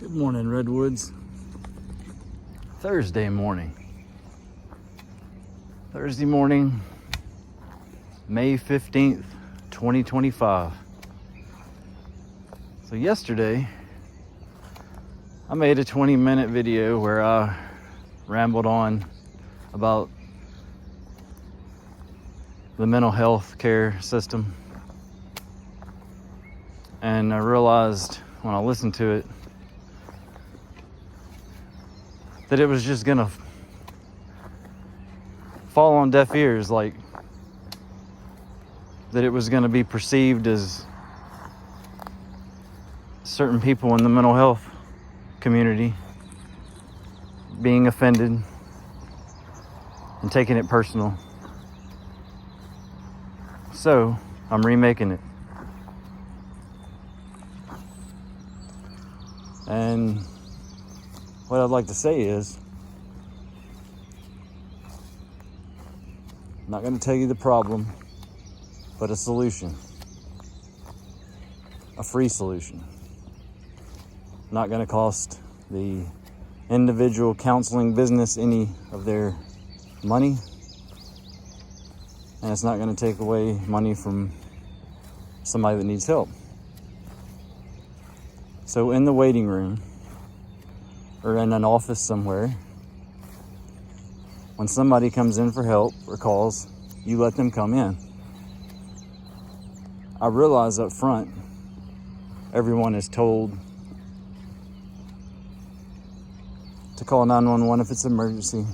Good morning, Redwoods. Thursday morning, May 15th, 2025. So yesterday, I made a 20-minute video where I rambled on about the mental health care system. And I realized when I listened to it that it was just gonna fall on deaf ears, like that it was gonna be perceived as certain people in the mental health community being offended and taking it personal. So I'm remaking it. And what I'd like to say is, I'm not going to tell you the problem, but a solution. A free solution. Not going to cost the individual counseling business any of their money. And it's not going to take away money from somebody that needs help. So in the waiting room, or in an office somewhere, when somebody comes in for help or calls, you let them come in. I realize up front, everyone is told to call 911 if it's an emergency,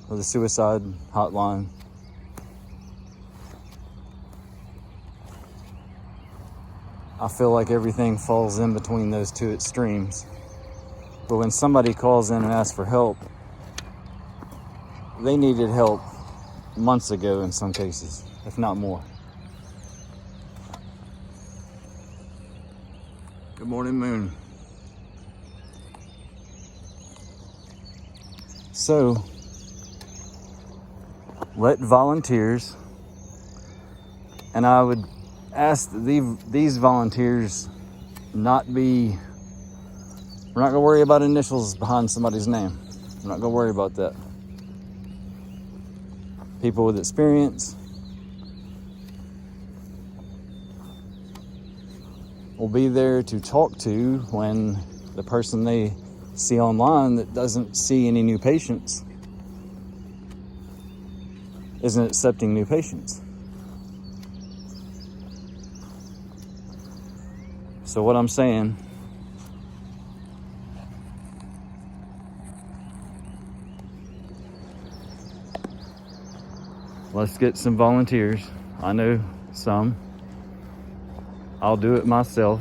or the suicide hotline. I feel like everything falls in between those two extremes. But when somebody calls in and asks for help, they needed help months ago in some cases, if not more. Good morning, Moon. So, let volunteers, and I would ask these volunteers not be, we're not going to worry about initials behind somebody's name. We're not going to worry about that. People with experience will be there to talk to when the person they see online that doesn't see any new patients isn't accepting new patients. So what I'm saying, let's get some volunteers. I know some. I'll do it myself.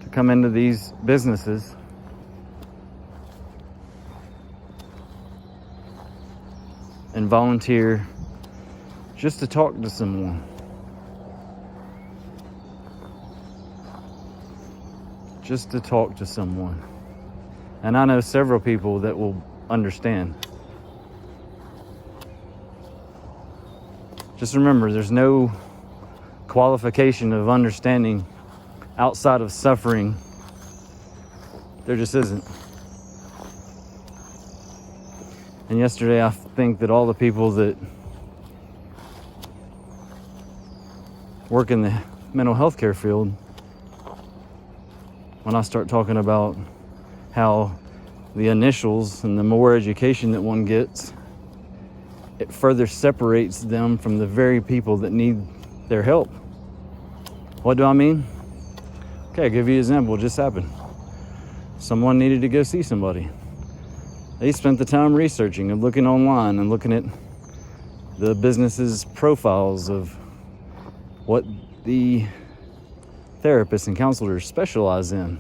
To come into these businesses and volunteer just to talk to someone. Just to talk to someone. And I know several people that will understand. Just remember, there's no qualification of understanding outside of suffering. There just isn't. And yesterday, I think that all the people that work in the mental health care field, when I start talking about how the initials and the more education that one gets, it further separates them from the very people that need their help. What do I mean? Okay, I'll give you an example. It just happened. Someone needed to go see somebody. They spent the time researching and looking online and looking at the business's profiles of what the therapists and counselors specialize in.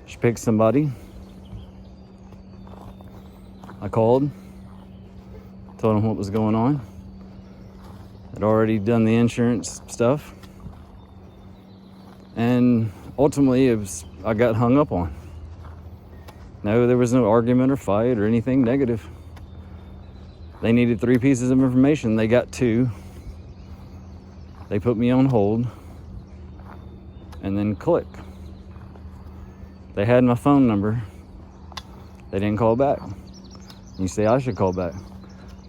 She picked somebody. I called, told them what was going on. I'd already done the insurance stuff. And ultimately, I got hung up on. No, there was no argument or fight or anything negative. They needed 3 pieces of information. They got 2. They put me on hold. and then click. They had my phone number. They didn't call back. You say I should call back.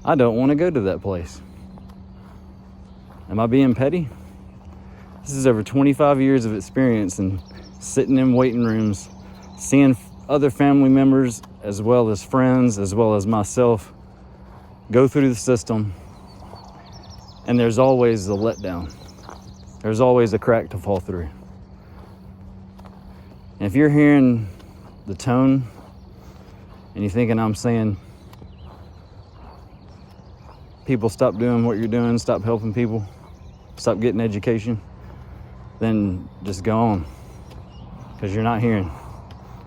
I don't want to go to that place. Am I being petty? This is over 25 years of experience and sitting in waiting rooms, seeing other family members as well as friends, as well as myself, go through the system. And there's always a letdown. There's always a crack to fall through. And if you're hearing the tone and you're thinking I'm saying, people stop doing what you're doing, stop helping people, stop getting education, then just go on. Because you're not hearing.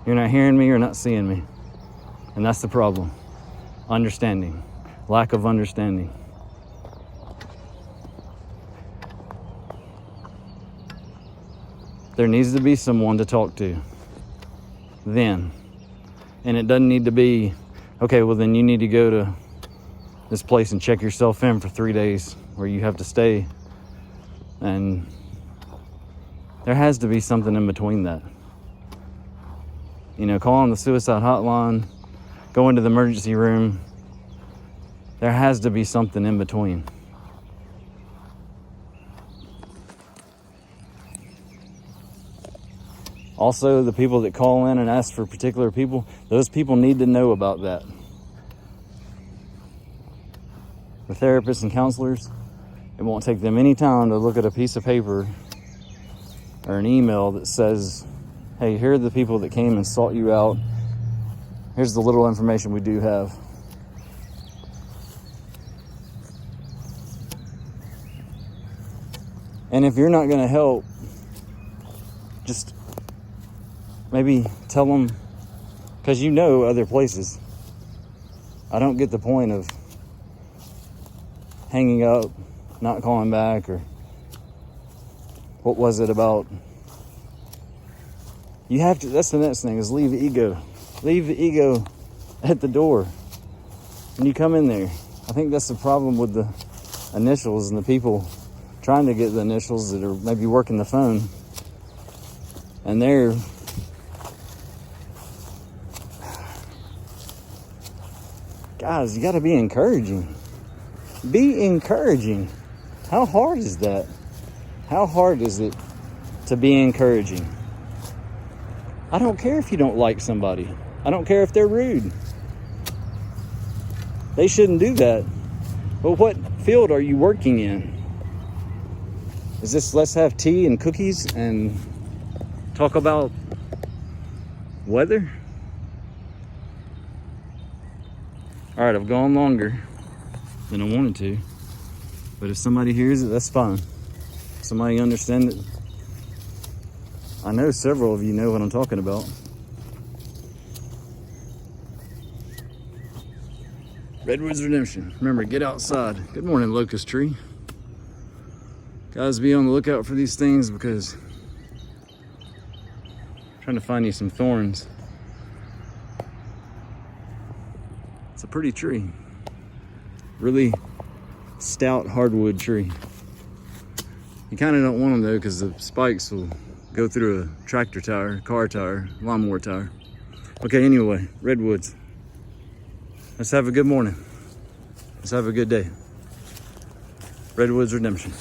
You're not hearing me, you're not seeing me. And that's the problem. Understanding. Lack of understanding. There needs to be someone to talk to. Then. And it doesn't need to be, okay, well then you need to go to this place and check yourself in for 3 days where you have to stay. And there has to be something in between that. You know, calling the suicide hotline, going to the emergency room. There has to be something in between. Also, the people that call in and ask for particular people, those people need to know about that. The therapists and counselors, it won't take them any time to look at a piece of paper or an email that says, hey, here are the people that came and sought you out. Here's the little information we do have. And if you're not going to help, just maybe tell them, because you know other places. I don't get the point of hanging up, not calling back, or what was it about? You have to, that's the next thing, is leave ego. Leave the ego at the door when you come in there. I think that's the problem with the initials and the people trying to get the initials that are maybe working the phone. And they're guys, you got to be encouraging. Be encouraging. How hard is that? How hard is it to be encouraging? I don't care if you don't like somebody. I don't care if they're rude. They shouldn't do that. But what field are you working in? Is this let's have tea and cookies and talk about weather? All right, I've gone longer than I wanted to, but if somebody hears it, that's fine. Somebody understand it. I know several of you know what I'm talking about. Redwoods Redemption. Remember, get outside. Good morning, locust tree. Guys, be on the lookout for these things because I'm trying to find you some thorns. It's a pretty tree. Really stout hardwood tree. You kind of don't want them though because the spikes will go through a tractor tire, car tire, lawnmower tire. Okay, anyway, redwoods. Let's have a good morning. Let's have a good day. Redwoods Redemption.